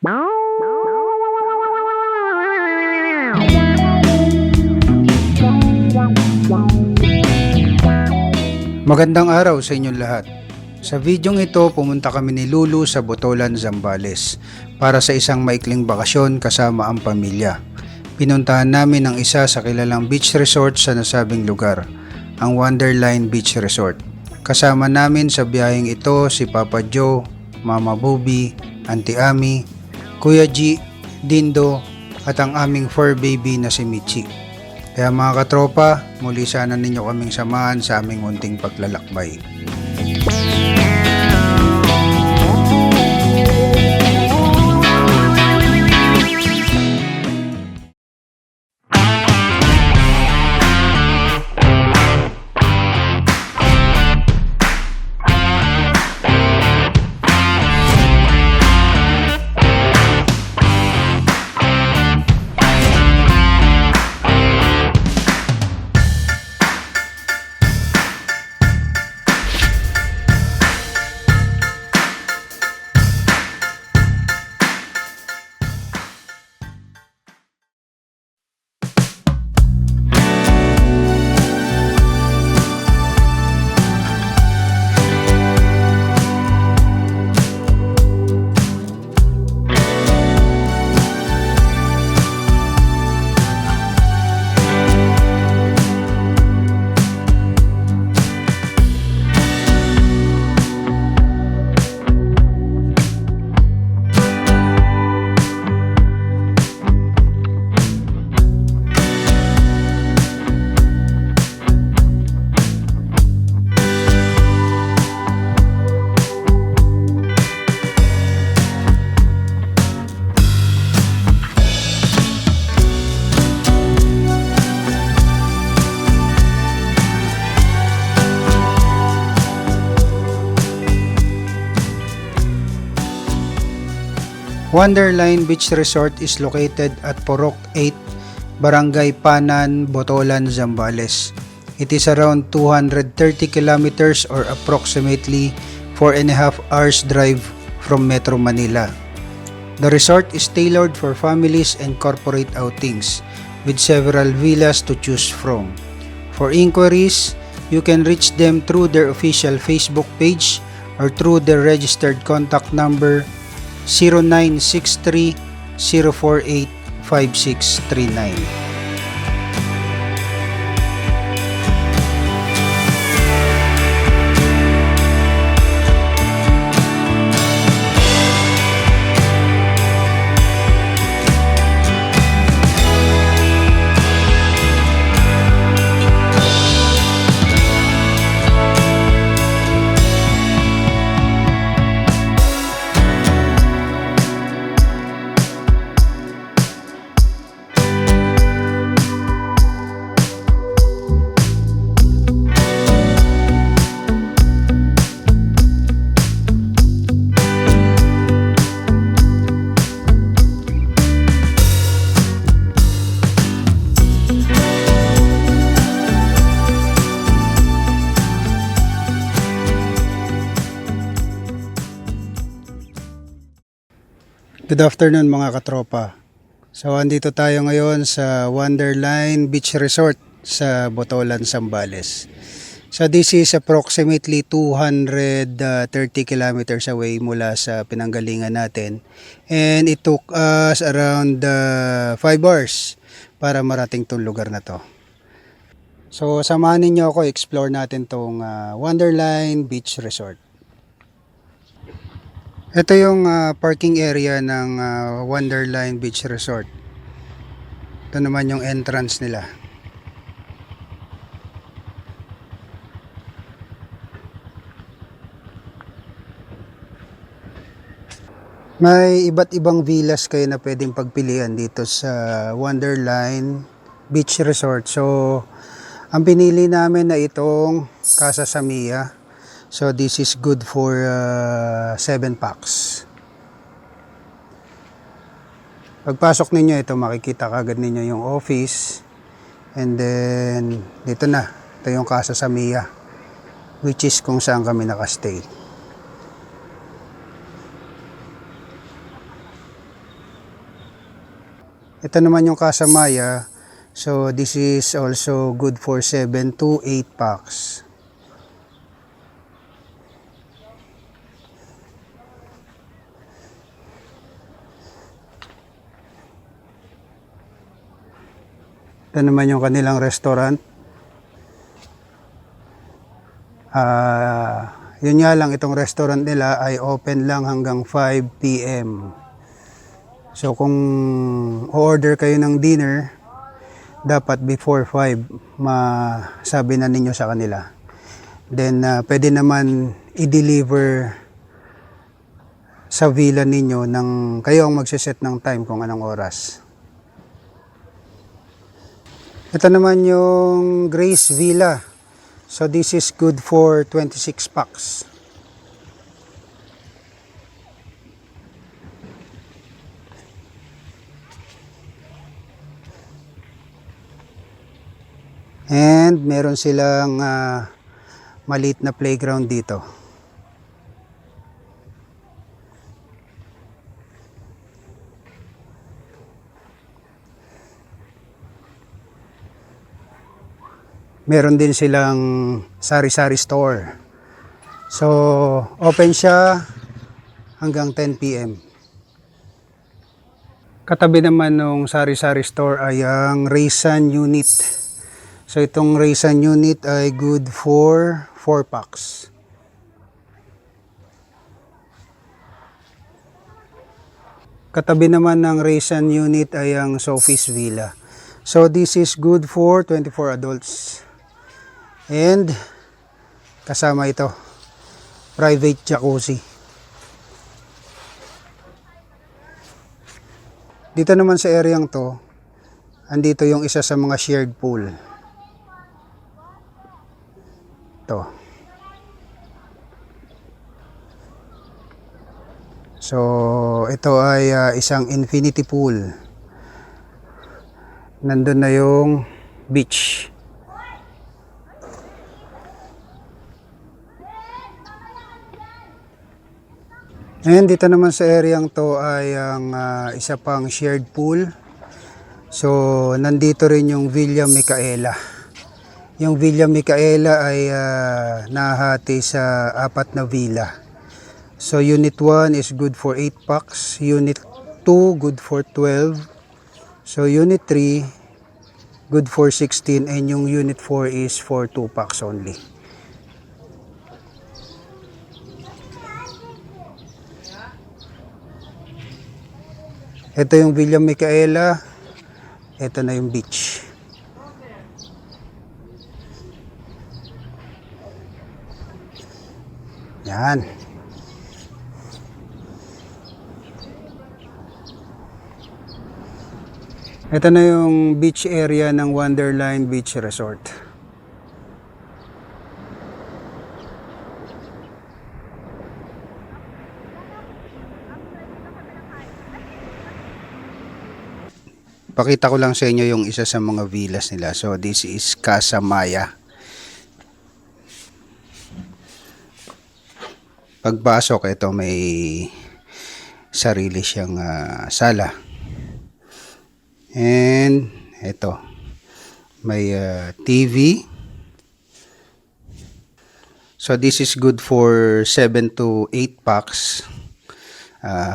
Magandang araw sa inyong lahat. Sa videong ito, pumunta kami ni Lulu sa Botolan, Zambales para sa isang maikling bakasyon kasama ang pamilya. Pinuntahan namin ang isa sa kilalang beach resort sa nasabing lugar, ang Wonderline Beach Resort. Kasama namin sa biyaheng ito si Papa Joe, Mama Bobby, Auntie Ami, Kuya G, Dindo at ang aming fur baby na si Michi. Kaya mga katropa, muli sana ninyo kaming samahan sa aming munting paglalakbay. Wonderline Beach Resort is located at Porok 8, Barangay Panan, Botolan, Zambales. It is around 230 kilometers or approximately 4.5 hours drive from Metro Manila. The resort is tailored for families and corporate outings with several villas to choose from. For inquiries, you can reach them through their official Facebook page or through their registered contact number 0963-048-5639. Good afternoon mga katropa. So andito tayo ngayon sa Wonderline Beach Resort sa Botolan, Zambales. So this is approximately 230 kilometers away mula sa pinanggalingan natin. And it took us around 5 hours para marating tong lugar na to. So samahan ninyo ako, explore natin tong Wonderline Beach Resort. Ito yung parking area ng Wonderline Beach Resort. Ito naman yung entrance nila. May iba't ibang villas kayo na pwedeng pagpilian dito sa Wonderline Beach Resort. So, ang pinili namin na itong Casa Samia. So this is good for 7 packs. Pagpasok ninyo ito, makikita kagad ninyo yung office. And then dito na, ito yung Casa Samia, which is kung saan kami nakastay. Ito naman yung Casa Maya. So this is also good for 7 to 8 packs. Ito naman yung kanilang restaurant. Yun nga lang, itong restaurant nila ay open lang hanggang 5 p.m. So kung order kayo ng dinner, dapat before 5 masabi na ninyo sa kanila. Then pwede naman i-deliver sa villa ninyo nang kayo ang magsiset ng time kung anong oras. Ito naman yung Grace Villa. So this is good for 26 packs. And meron silang maliit na playground dito. Meron din silang sari-sari store. So, open siya hanggang 10 p.m. Katabi naman ng sari-sari store ay ang Raisin unit. So, itong Raisin unit ay good for 4 packs. Katabi naman ng Raisin unit ay ang Sophie's Villa. So, this is good for 24 adults. And kasama ito, private jacuzzi. Dito naman sa areang to, andito yung isa sa mga shared pool. To. So, ito ay isang infinity pool. Nandun na yung beach. And dito naman sa areang to ay ang isa pang shared pool. So, nandito rin yung Villa Micaela. Yung Villa Micaela ay nahati sa 4 na villa. So, Unit 1 is good for 8 packs. Unit 2, good for 12. So, Unit 3, good for 16. And yung Unit 4 is for 2 packs only. Ito yung Villa Micaela. Ito na yung beach. Yan. Ito na yung beach area ng Wonderline Beach Resort. Pakita ko lang sa inyo yung isa sa mga villas nila. So this is Casa Maya. Pagpasok, ito may sarili siyang sala. And ito, may TV. So this is good for 7 to 8 packs.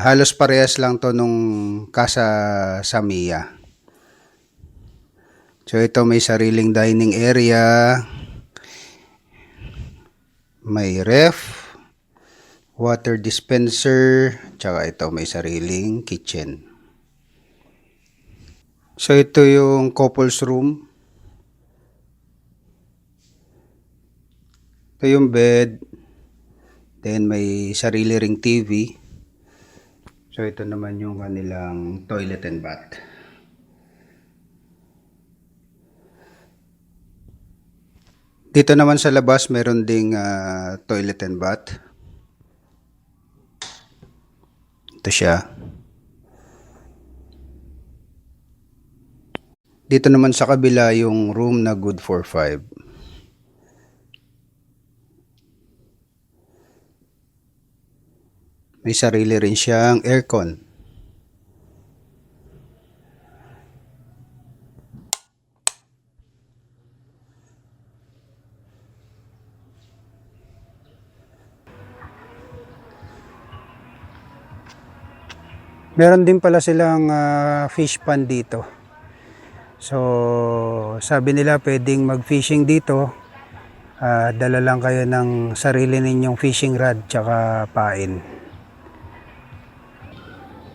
Halos parehas lang to nung Casa Samia. So ito may sariling dining area, may ref, water dispenser, tsaka ito may sariling kitchen. So ito yung couples room. Ito yung bed. Then may sarili ring TV. So ito naman yung kanilang toilet and bath. Dito naman sa labas meron ding toilet and bath. Ito siya. Dito naman sa kabila yung room na good for 5. May sarili rin siyang aircon. Meron din pala silang fish pond dito. So, sabi nila pwedeng mag-fishing dito. Dala lang kayo ng sarili ninyong fishing rod tsaka pain.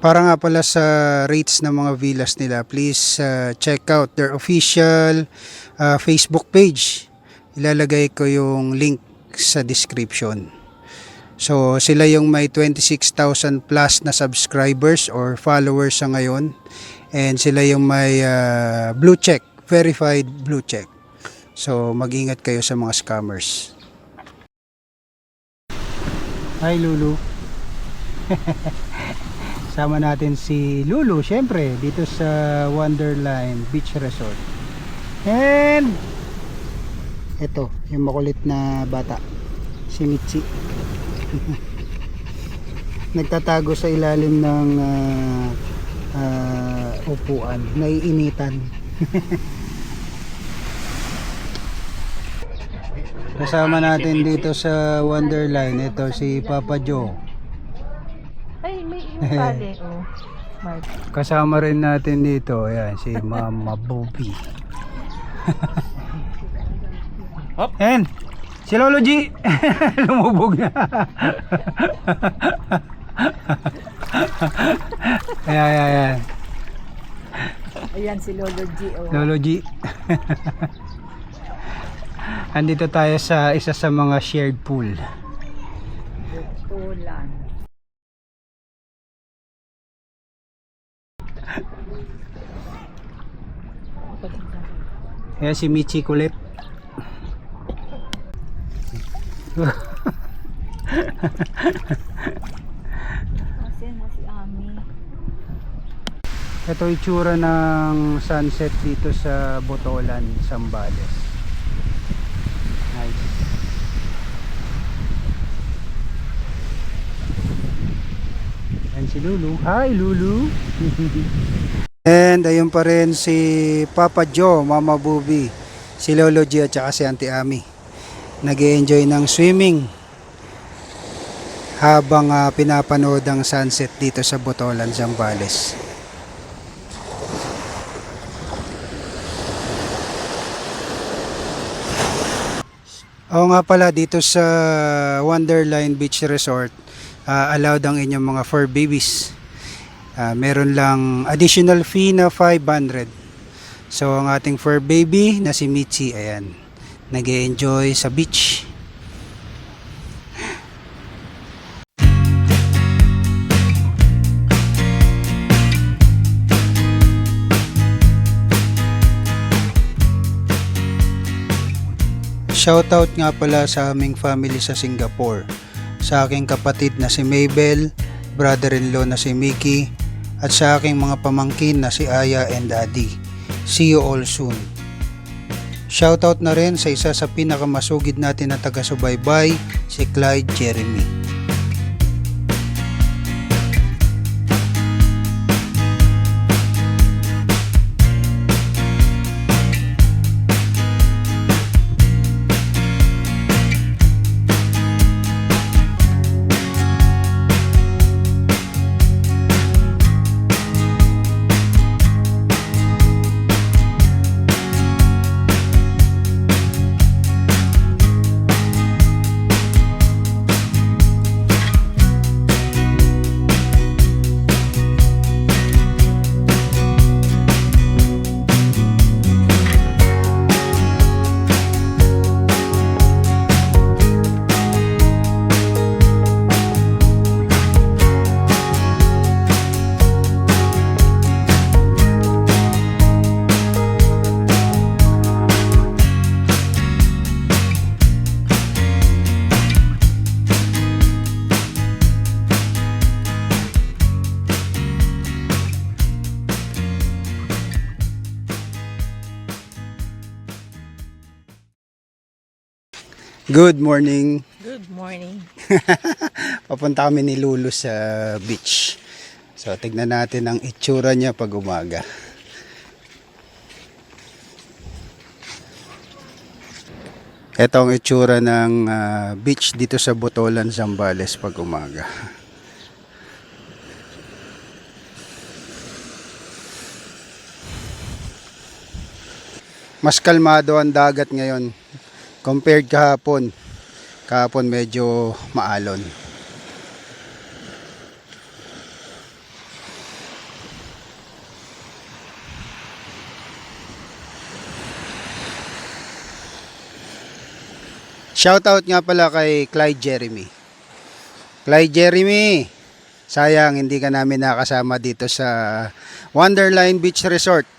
Para nga pala sa rates ng mga villas nila, please check out their official Facebook page. Ilalagay ko yung link sa description. So sila yung may 26,000 plus na subscribers or followers sa ngayon. And sila yung may blue check, verified blue check. So mag-ingat kayo sa mga scammers. Hi Lulu. Sama natin si Lulu, syempre, dito sa Wonderland Beach Resort. And ito, yung makulit na bata, si Mitzi. Nagtatago sa ilalim ng upuan, naiinitan. Kasama natin dito sa Wonderland, ito si Papa Joe. Ay, may tali. Oh. Kasama rin natin dito, ayan, si Mama Bobby. And si Lolo G. Lumubog na. Ayan. Ayan si Lolo G. Oh. Lolo G. Andito tayo sa isa sa mga shared pool. Tulan. Ayan si Michi kulit. Kasi na si Ami. Ito itsura ng sunset dito sa Botolan, Zambales. Nice. And si Lulu. Hi Lulu. And ayun pa rin si Papa Joe, Mama Bobby, si Lolo G at saka si Auntie Ami. Nag-enjoy ng swimming habang pinapanood ang sunset dito sa Botolan, Zambales. Oo nga pala, dito sa Wonderland Beach Resort, allowed ang inyong mga fur babies. Meron lang additional fee na 500. So ang ating fur baby na si Mitzi, ayan, nag-enjoy sa beach. Shoutout nga pala sa aming family sa Singapore, sa aking kapatid na si Mabel, brother-in-law na si Mickey, at sa aking mga pamangkin na si Aya and Daddy. See you all soon. Shoutout na rin sa isa sa pinakamasugid natin na taga-subaybay, si Clyde Jeremy. Good morning. Good morning. Papunta kami ni Lulu sa beach. So tignan natin ang itsura niya pag umaga. Ito ang itsura ng beach dito sa Botolan, Zambales pag umaga. Mas kalmado ang dagat ngayon compared kahapon. Kahapon medyo maalon. Shoutout nga pala kay Clyde Jeremy. Clyde Jeremy, sayang hindi ka namin nakasama dito sa Wonderline Beach Resort.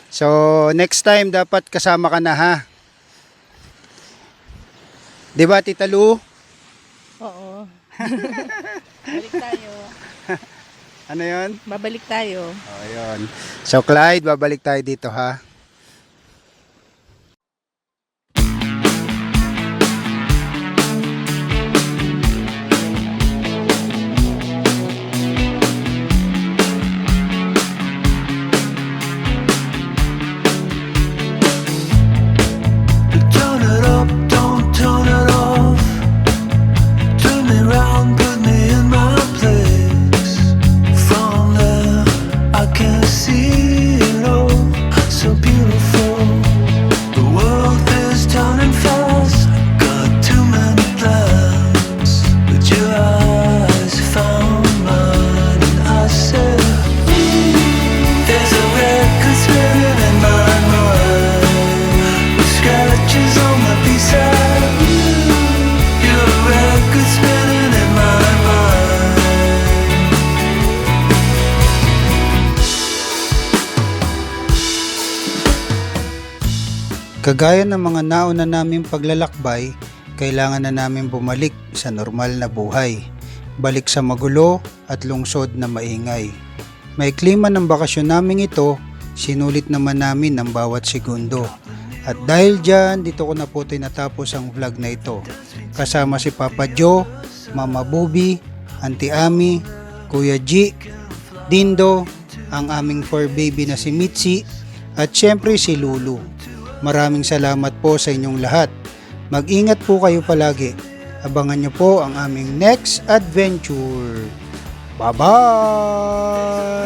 So, next time dapat kasama ka na ha. 'Di ba, Tita Lu? Oo. Balik tayo. Ano 'yon? Babalik tayo. Oh, 'yon. So, Clyde, babalik tayo dito ha. Turn it up, don't turn it off. Turn me round, put me in my place. From there, I can see it all. So beautiful. The world is turning fast. Got too many plans, but your eyes found mine, and I said, there's a record spinning in my mind. Scratches on my B-side. You're a record spinning in my mind. Kagaya ng mga nauna naming paglalakbay, kailangan na namin bumalik sa normal na buhay. Balik sa magulo at lungsod na maingay. May klima ng bakasyon naming ito, sinulit naman namin ang bawat segundo. At dahil dyan, dito ko na po tinatapos ang vlog na ito. Kasama si Papa Joe, Mama Bubi, Auntie Ami, Kuya G, Dindo, ang aming fur baby na si Mitzi, at syempre si Lulu. Maraming salamat po sa inyong lahat. Mag-ingat po kayo palagi. Abangan nyo po ang aming next adventure. Bye-bye!